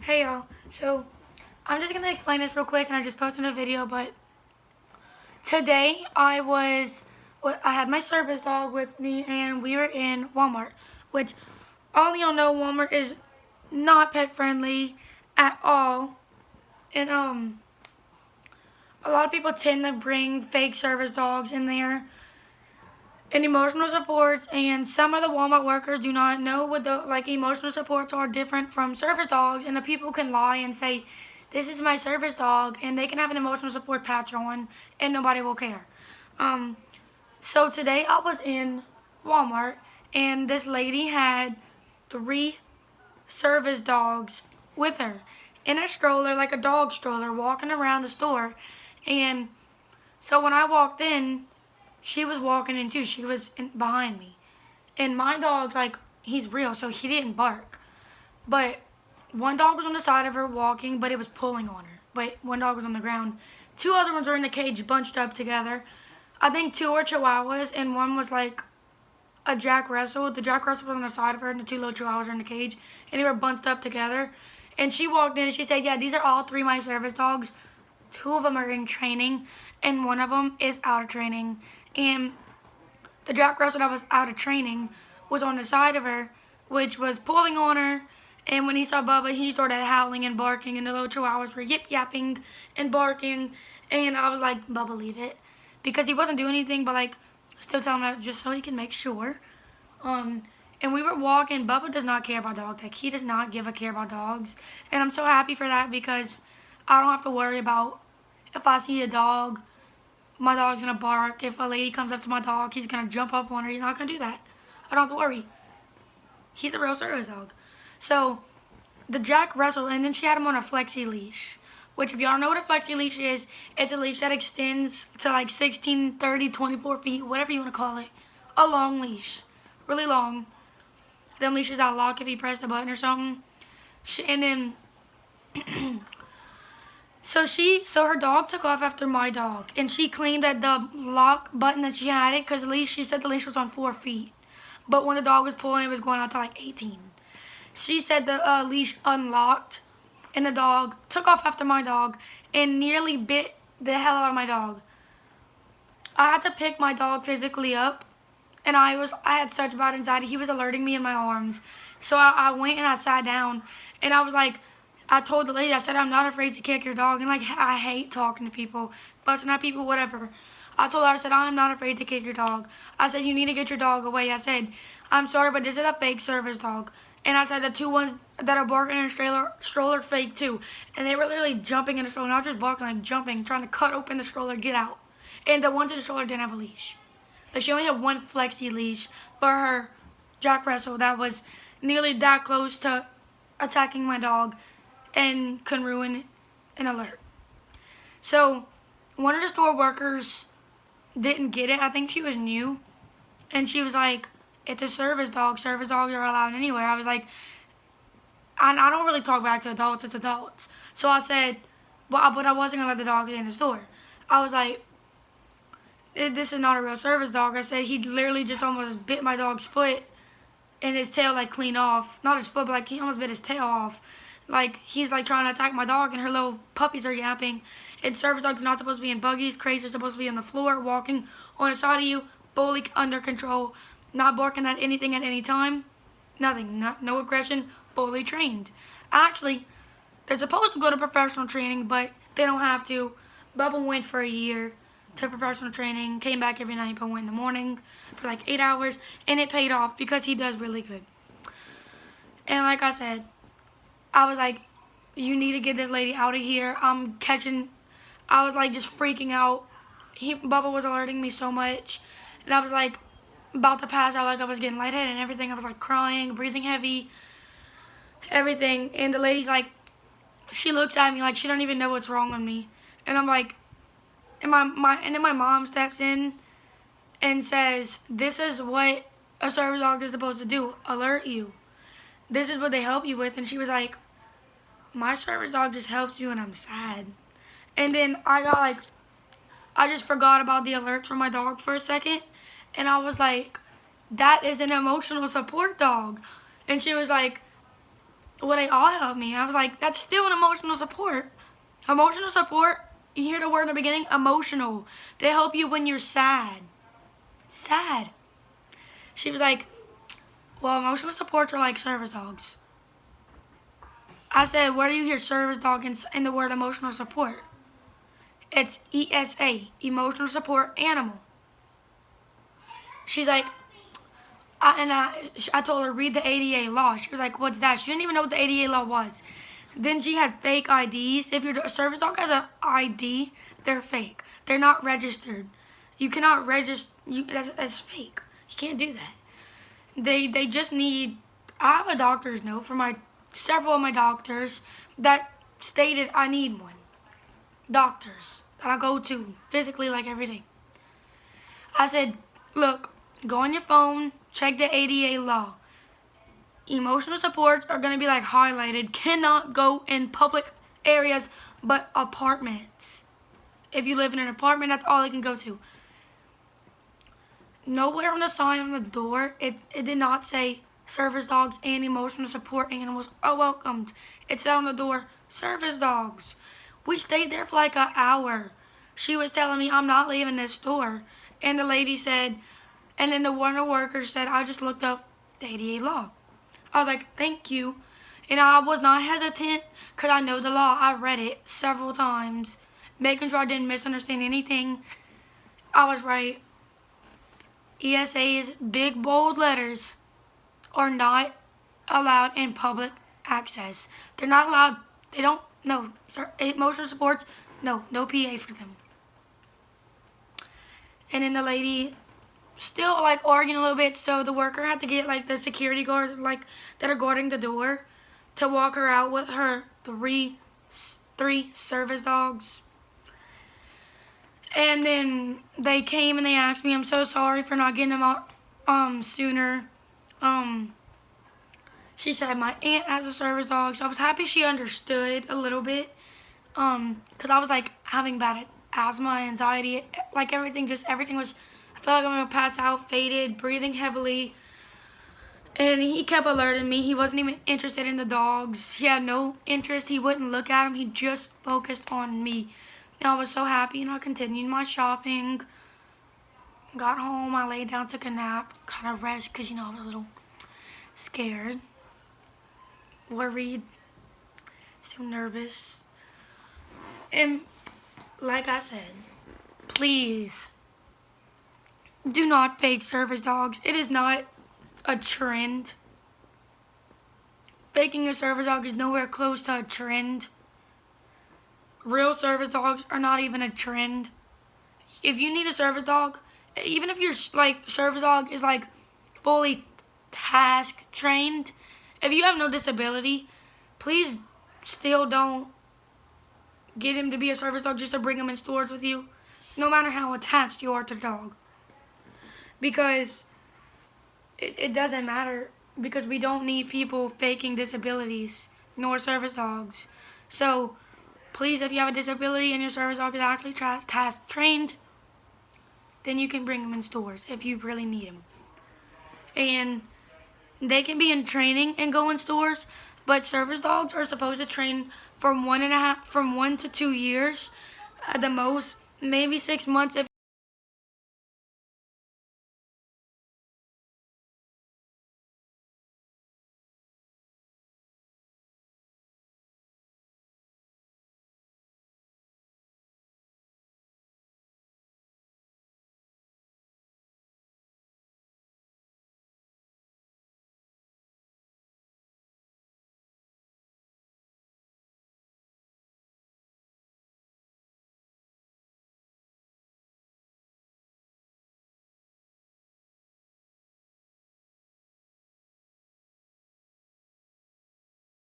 Hey y'all, so I'm just gonna explain this real quick, and I just posted a video. But today I had my service dog with me, and we were in Walmart, which all y'all know Walmart is not pet friendly at all, and a lot of people tend to bring fake service dogs in there and emotional supports, and some of the Walmart workers do not know what the emotional supports are different from service dogs, and the people can lie and say this is my service dog, and they can have an emotional support patch on and nobody will care. So today I was in Walmart, and this lady had 3 service dogs with her in a stroller, like a dog stroller, walking around the store. And so when I walked in, she was walking in too. She was behind me. And my dog's he's real, so he didn't bark. But one dog was on the side of her walking, but it was pulling on her. But one dog was on the ground. 2 other ones were in the cage bunched up together. I think 2 were Chihuahuas, and one was like a Jack Russell. The Jack Russell was on the side of her, and the 2 little Chihuahuas were in the cage. And they were bunched up together. And she walked in and she said, yeah, these are all 3 my service dogs. 2 of them are in training, and 1 of them is out of training. And the Jack Russell that was out of training was on the side of her, which was pulling on her. And when he saw Bubba, he started howling and barking, and the little Chihuahuas were yip-yapping and barking. And I was like, Bubba, leave it. Because he wasn't doing anything but still telling him just so he can make sure. And we were walking. Bubba does not care about dogs. He does not give a care about dogs. And I'm so happy for that, because I don't have to worry about if I see a dog, my dog's going to bark. If a lady comes up to my dog, he's going to jump up on her. He's not going to do that. I don't have to worry. He's a real service dog. So the Jack Russell, and then she had him on a flexi leash, which if y'all know what a flexi leash is, it's a leash that extends to 16, 30, 24 feet, whatever you want to call it. A long leash. Really long. Them leashes that lock if you press the button or something. And then So her dog took off after my dog, and she claimed that the lock button that she had it, because she said the leash was on 4 feet. But when the dog was pulling, it was going out to 18. She said the leash unlocked, and the dog took off after my dog and nearly bit the hell out of my dog. I had to pick my dog physically up, and I had such bad anxiety. He was alerting me in my arms. So I went and I sat down, and I told the lady, I said, I'm not afraid to kick your dog. And I hate talking to people, fussing at people, whatever. I told her, I said, I'm not afraid to kick your dog. I said, you need to get your dog away. I said, I'm sorry, but this is a fake service dog. And I said, the 2 ones that are barking in a stroller fake too. And they were literally jumping in the stroller, not just barking, jumping, trying to cut open the stroller, get out. And the ones in the stroller didn't have a leash. She only had 1 flexi leash for her Jack Russell that was nearly that close to attacking my dog and can ruin an alert. So one of the store workers didn't get it. I think she was new, and she was like, it's a service dog. Service dogs are allowed anywhere. I was like, I don't really talk back to adults. It's adults. So I said, but I wasn't going to let the dog in the store. I was like, this is not a real service dog. I said, he literally just almost bit my dog's foot and his tail clean off. Not his foot, but he almost bit his tail off. He's trying to attack my dog, and her little puppies are yapping. And service dogs are not supposed to be in buggies. Crates are supposed to be on the floor, walking on the side of you, fully under control, not barking at anything at any time. Nothing, no aggression, fully trained. Actually, they're supposed to go to professional training, but they don't have to. Bubba went for a year to professional training, came back every night, but went in the morning for 8 hours, and it paid off because he does really good. And like I said, I was like, you need to get this lady out of here. I was just freaking out. Bubba was alerting me so much, and I was about to pass out, I was getting lightheaded and everything. I was crying, breathing heavy, everything. And the lady's she looks at me she don't even know what's wrong with me. And I'm and then my mom steps in and says, this is what a service dog is supposed to do, alert you. This is what they help you with. And she was like, my service dog just helps you when I'm sad. And then I just forgot about the alerts for my dog for a second. And I was like, that is an emotional support dog. And she was like, well, they all helped me. I was like, that's still an emotional support. Emotional support, you hear the word in the beginning, emotional. They help you when you're sad. Sad. She was like, well, emotional supports are like service dogs. I said, where do you hear service dog in the word emotional support? It's ESA, emotional support animal. She's like, I told her, read the ADA law. She was like, what's that? She didn't even know what the ADA law was. Then she had fake IDs. If your service dog has an ID, they're fake. They're not registered. You cannot register. That's fake. You can't do that. They just need. I have a doctor's note from several of my doctors that stated I need one. Doctors that I go to physically like every day. I said, look, go on your phone, check the ADA law. Emotional supports are going to be like highlighted. Cannot go in public areas but apartments. If you live in an apartment, that's all it can go to. Nowhere on the sign on the door, it did not say service dogs and emotional support animals are welcomed. It said on the door, service dogs. We stayed there for like an hour. She was telling me I'm not leaving this store. And the lady said, and then one of the workers said, I just looked up the ADA law. I was like, thank you. And I was not hesitant because I know the law. I read it several times, making sure I didn't misunderstand anything. I was right. ESA's big bold letters are not allowed in public access. They're not allowed. They don't. No. Emotional supports. No PA for them. And then the lady still like arguing a little bit, so the worker had to get like the security guards like that are guarding the door to walk her out with her three service dogs. And then they came and they asked me, I'm so sorry for not getting them out sooner. She said my aunt has a service dog, so I was happy she understood a little bit. Cause I was like having bad asthma, anxiety, like everything was, I felt like I'm gonna pass out, faded, breathing heavily. And he kept alerting me. He wasn't even interested in the dogs. He had no interest. He wouldn't look at them. He just focused on me. And I was so happy, and I continued my shopping. Got home, I laid down, took a nap, kind of rest, because, I was a little scared, worried, still nervous. And like I said, please do not fake service dogs. It is not a trend. Faking a service dog is nowhere close to a trend. Real service dogs are not even a trend. If you need a service dog, even if your service dog is fully task trained, if you have no disability, please still don't get him to be a service dog just to bring him in stores with you, no matter how attached you are to the dog. Because it doesn't matter, because we don't need people faking disabilities, nor service dogs. So please, if you have a disability and your service dog is actually task trained, then you can bring them in stores if you really need them. And they can be in training and go in stores, but service dogs are supposed to train from 1 to 2 years, at the most, maybe 6 months if